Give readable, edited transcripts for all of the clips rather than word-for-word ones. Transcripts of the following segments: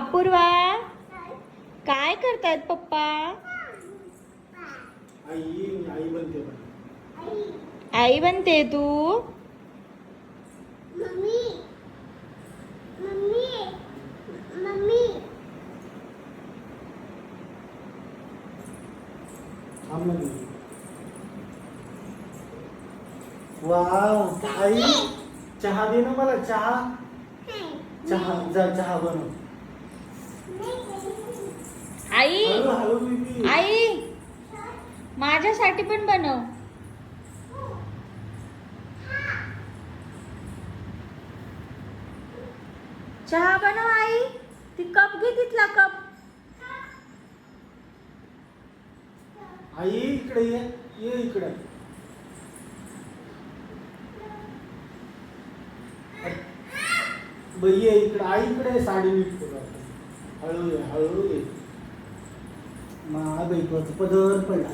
अपूर्वा काय करतायत पप्पा? आई बनते. आई बनते तू? मम्मी मम्मी मम्मी वाव आई चहा दे ना मला. चहा चहा बनव. आई हळू हळू बेबी. आई माझ्यासाठी पण बनव. चहा बनव आई. ती कप घे तिथला कप. आई इकडे ये इकडे. ये इकडे. आई इकडे साडी नीट करू. हळू ये. पदर पडला.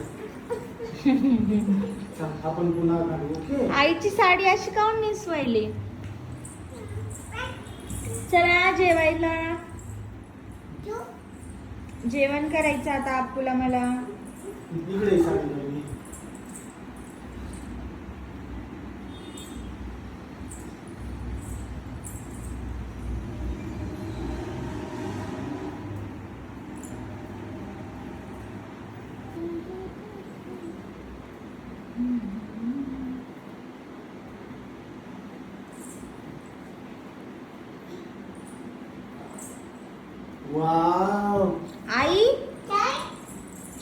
आपण पुन्हा काढू. ओके. आईची साडी अशी काऊन निसवायली? चला जेवायला. जेवण करायचं आता अप्पूला मला. इकडे साडी लावली. वाव आई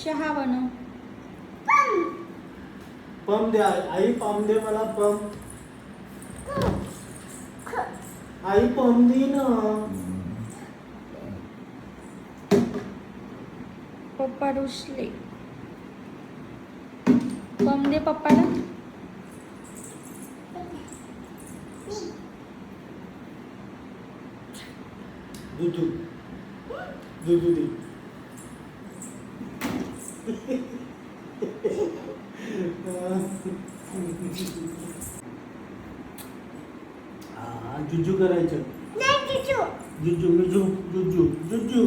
चहा बनव. पम दे. आई पम दे मला. पम. आई पम दे ना. पप्पा रुसले. पम दे पप्पाला. दूध दे. जुजू करायचं. जुजू.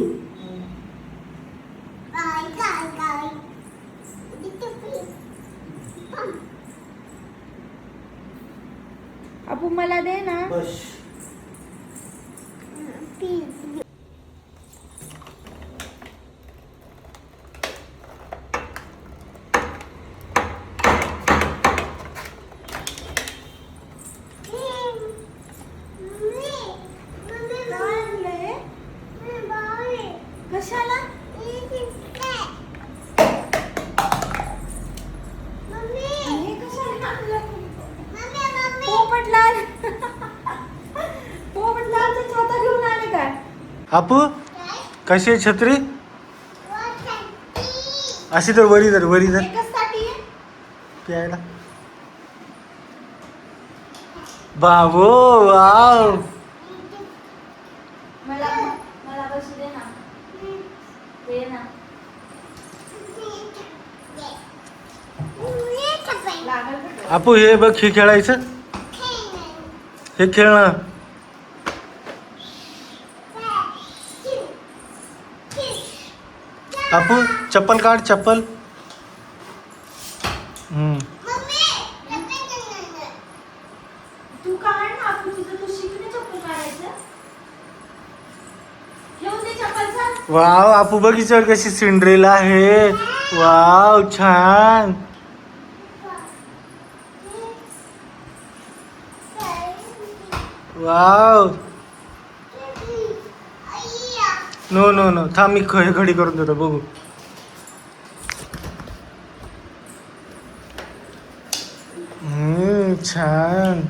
अपू मला दे ना. बस. कशाला? छाता घेऊन आले काय? आपू कशी आहे छत्री? अशी तर वरी धर. एकचसाठी आहे? प्यायला. बाबो वाव. मला मला बसू दे ना. दे ना. लागल का? आपू हे बघ. हे खेळायचं. हे खेळणं. आपू चप्पल काढ. चप्पल. तू काढ ना आपण तुझं तू शिकणे चप्पल काढायचं. घेऊन दे चप्पल चल. वाव आपू बघितलं कशी सिंड्रेला आहे. वाव छान. वाव. नो थांब मी घडी करून देतो. बघू. छान.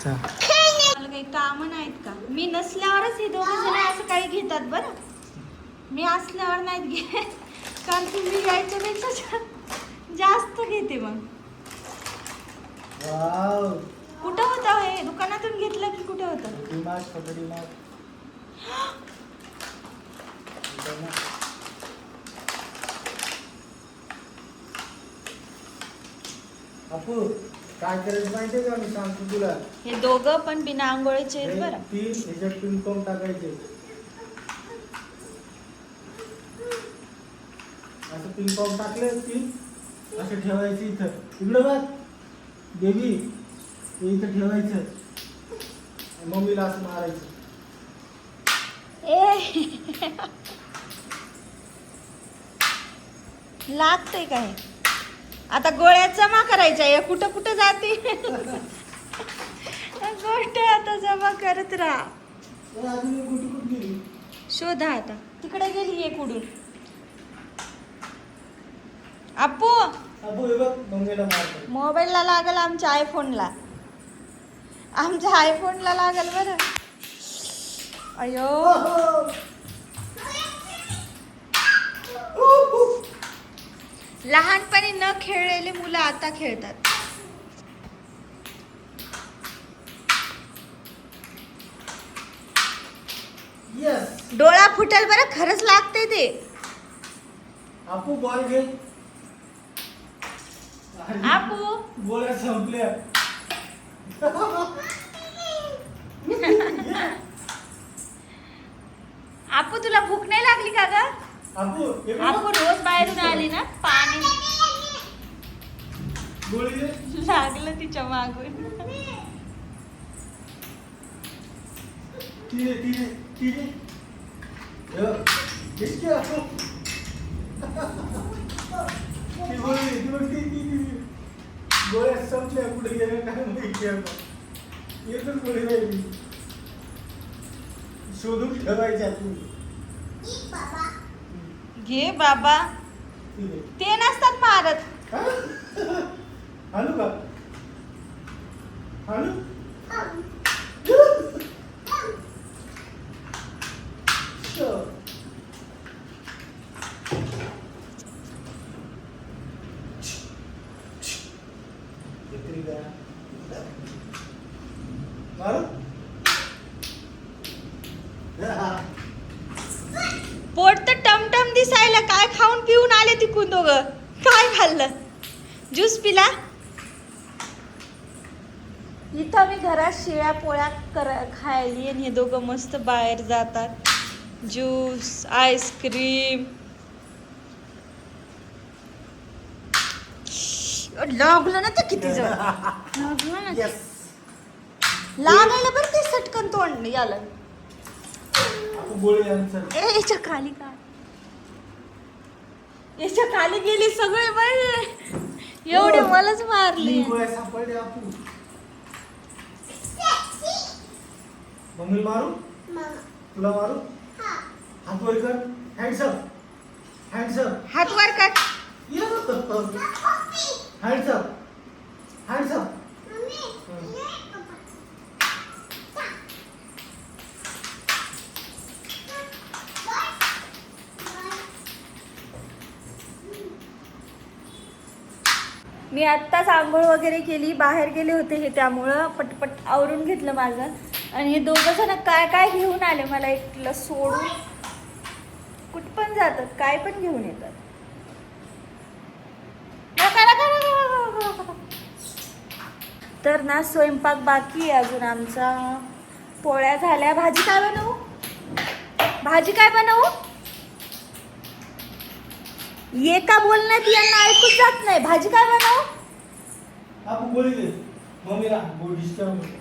मला काही काम नाहीत का? मी नसल्यावरच हे दोघे जण असं काही घेतात बरं. मी असल्यावर नाहीत घेत. कारण तुम्ही यायच्यापेक्षा जास्त घेते. मग वाव. कुठं होतं हे? दुकानातून घेतलं की कुठं होतं? आपू काय करायचं माहितीये का, मी सांगतो तुला. हे दोघं पण बिना आंघोळीचे आहेत बरं. तीन ह्याच्यात पिंपम टाकायचे. असं पिंपम टाकले तीन, असं ठेवायचं इथं. इकडं बघ बेबी, हे इथं ठेवायचं. मम्मीला असं मारायचं. ए लागतंय काय आता गोळ्यात जमा करायच्या या, कुठं कुठं जाते गोष्ट आता जमा करत राहा. अजून एक गोटी कुठे गेली? शोधा आता, तिकडे गेली एक उडून. आपू अबू हे बघ मम्मीला मारतो. मोबाईलला लागल, आमच्या आयफोनला, आमच्या आयफोनला लागल बरं. अयो लहानपणी न खेळलेली मुलं आता खेळतात. यस. डोळा फुटेल बरं, खरंच लागते ते. आपू बॉल घे. आपू गोळ्या संपल्या. आपू तुला भूक नाही लागली का ग? आपू हे बघ. आपू रोज बाहेरून आली ना, पाणी गोळी घे. लागलं तिच्या मागून. तिने तिने तिने हे बघ. इतके आपू. ती गोळी ती बघ, ती गोळ्या संपल्या, कुठे गेल्या काय माहिती आता. एकच गोळी राहिली. शोधून ठेवायच्या तू. घे बाबा, ते नसतात मारत. हाणू का? हाणू? पोट तर टमटम दिसायला, काय खाऊन पिऊन आले तिकून दोघं. काय खाल्लं? ज्यूस पिला? इथं मी घरात शिळ्या पोळ्या खायली आणि हे दोघं मस्त बाहेर जातात. Juice, ice cream. लागलं ना ते किती जण, लागलं ना ते. लागायला बरं ते सटकन तोंड याला. गोळी आमचं. याच्या खाली काय, याच्या खाली गेली सगळे बाई, एवढे मलाच मारले. तीन गोळ्या सापडल्या आपू. मम्मी मारू? तुला मारू? हात वर कर. Hands up. Hands up. हात वर कर. Hands up. Hands up. मी आत्ताच आंघोळ वगैरे केली, बाहेर गेले होते हे, त्यामुळं पटपट आवरून घेतलं माझं. आणि हे दोघं जण काय काय घेऊन आले मला एकलं सोडून. कुठ पण जातात, काय पण घेऊन येतात. तर ना स्वयंपाक बाकी आहे अजून आमचा. पोळ्या झाल्या. भाजी काय बनवू? भाजी काय बनवू? ये का बोलण्यात यांना ऐकूच जात नाही. भाजी काय बनवू? आपू गोळी दे. मम्मीला गोळी डिस्टर्ब होते.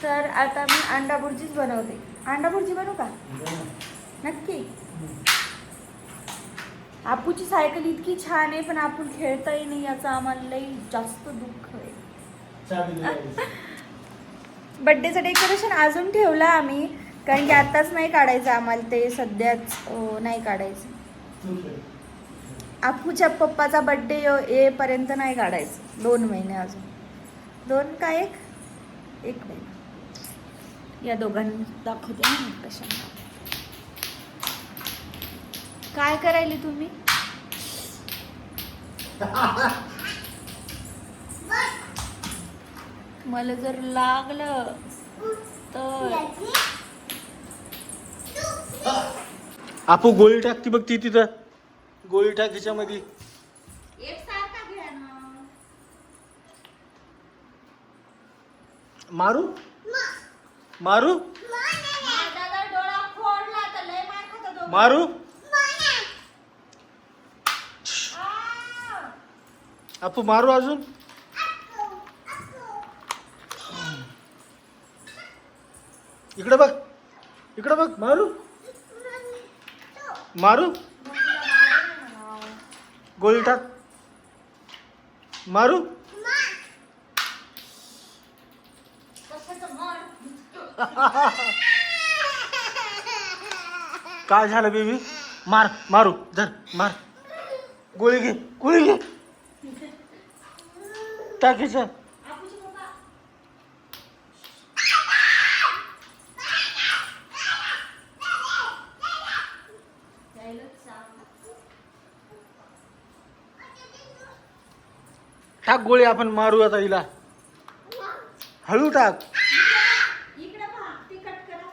तर आता मी अंडा भुर्जीच बनवते. अंडा भुर्जी बनवू का? नक्की. आपूची सायकल इतकी छान आहे, पण आपण खेळताही नाही, याचं आम्हाला लई जास्त दुःख आहे. बड्डेचं डेकोरेशन अजून ठेवलं आम्ही, कारण की आताच नाही काढायचं आम्हाला, ते सध्याच नाही काढायचं. आपूच्या पप्पाचा बड्डे येईपर्यंत नाही काढायचं. 2 महिने अजून. 2 का 1 महिना. या दोघांनी दाखवते ना कशा. काय करायले तुम्ही? मला जर लागलं तर. आपू गोळी टाकती बघ ती तिथं. गोळी टाक ह्याच्यामध्ये. एकसारखा घ्या ना. मारू मारू दादा डोळा फोडला तर लय मार खाता दोघं. मारू आ! अपू मारू अजून इकडे बघ मारू मारू मग तुला मारेन ना. गोळी टाक मारू कशाचं मार? काय झालं बेबी मारू धर मार गोळी घे टाकीचं आपूचे पप्पा. यायलाच सांग. टाक गोळी आपण मारू आता हिला हळू टाक इकडे पहा, ती कट करा.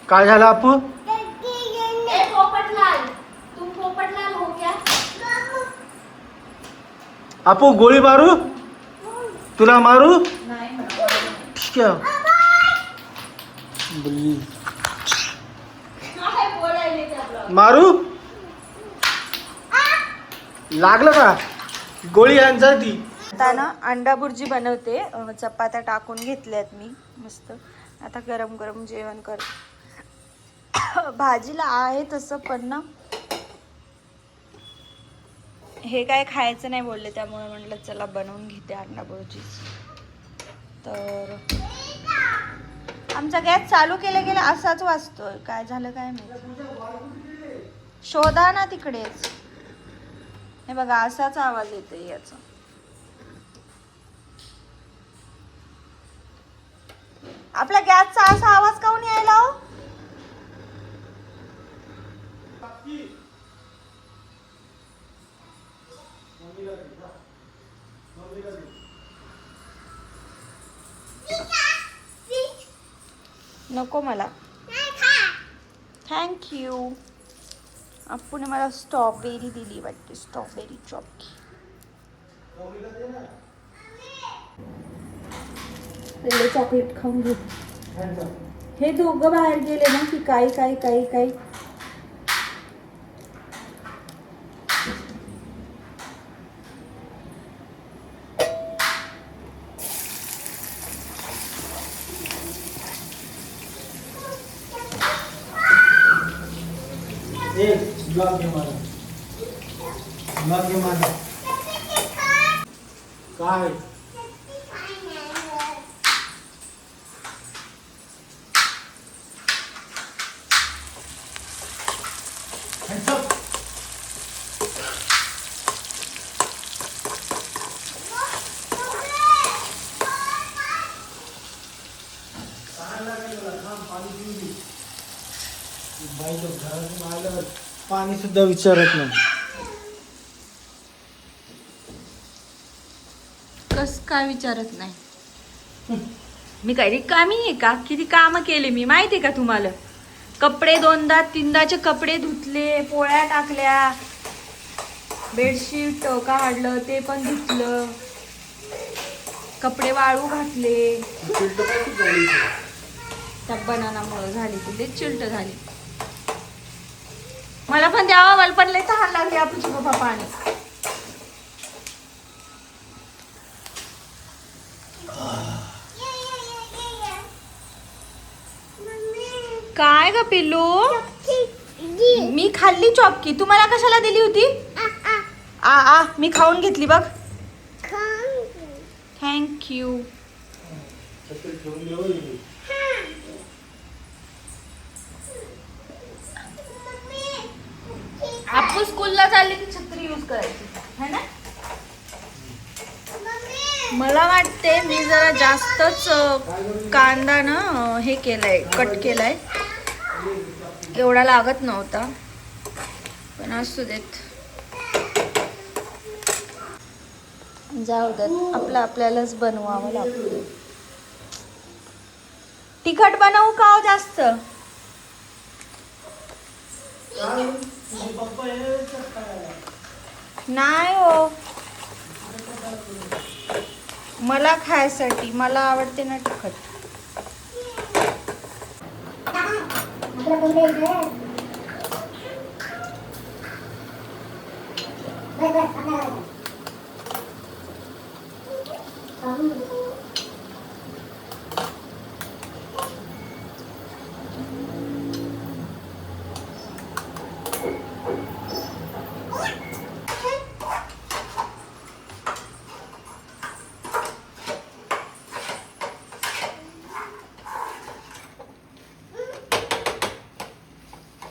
काय झालं अपू ए पोपटलाल, तुम पोपटलाल हो क्या? अपू गोळी मारू तुला मारू नाही म्हणा. ठीक आहे बुल्ली. काय बोलायले त्या ब्लॉग. मारू लागलं का गोळी यांचा ती आता ना अंडा भुर्जी बनवते. चपात्या टाकून घेतल्यात मी मस्त. आता गरम गरम जेवण कर. भाजीला आहे तसं पण ना हे काय खायचं नाही बोलले, त्यामुळे म्हटलं चला बनवून घेते अंडा भुर्जी. तर आमचा गॅस चालू केला असाच वाजतोय. काय झालं काय माहिती. शोधा ना तिकडेच. हे बघा असाच आवाज येतोय याचा. आपला गॅसचा असा आवाज काऊन यायला हो? नको मला. थँक्यू. आपण मला स्ट्रॉबेरी दिली वाटते. स्ट्रॉबेरी चॉकी. पहिले चॉकलेट खाऊन घेऊ. हे दोघं बाहेर गेले ना की काही ब्लॉक घे माझा काय पाणी सुद्धा विचारत नाही. कस काय विचारत नाही. मी काही रिकामी आहे का? किती काम केले मी माहिती आहे का तुम्हाला. कपडे 2दा 3दाचे कपडे धुतले, पोळ्या टाकल्या, बेडशीट काढलं ते पण धुतलं, कपडे वाळू घातले. त्या बनानामुळे झाली ती चिलट झाली. मला पण द्यावा. मला पण लय तहान लागली. आपूची पप्पा पाणी. काय ग पिल्लू? मी खाल्ली चॉपकी. तुम्हाला कशाला दिली होती? मी खाऊन घेतली बघ. थँक्यू. आपू स्कूलला चालली की छत्री यूज करायची है ना. मला वाटते मी जरा जास्तच कांदा ना हे केलाय, कट केलाय. एवढा लागत नव्हता पण असू देत. जाऊ द्यात, आपलं आपल्यालाच बनवावं लागतं. तिखट बनवू का हो जास्त? पप्पा यायचं काय? नाही हो, मला खायसाठी, मला आवडते ना तिखट.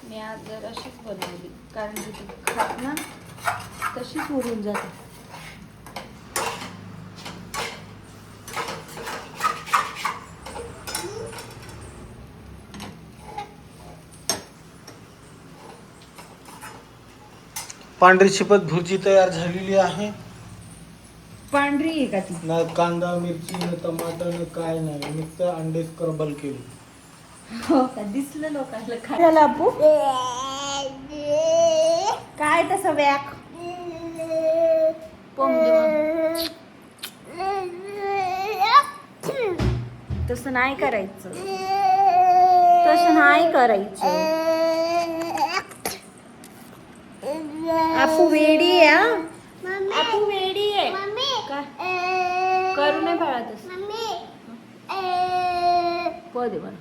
मी आज जर अशीच बनवली, कारण की ती खात ना तशीच उरून जाते. पांढरी चिपत भुर्जी तयार झालेली आहे. पांढरी आहे का ती? ना कांदा मिरची न टमाटर न काय नाही, नुसतं अंडे स्क्रबल केलं. हो का? दिसलं लोकांना खायला. आपू काय तसं व्याक तसं नाही करायचं, तसं नाही करायचं. आपू वेडी आहे हा? आपू वेडी आहे. काय करू नाही बाळा तसं. पदे मला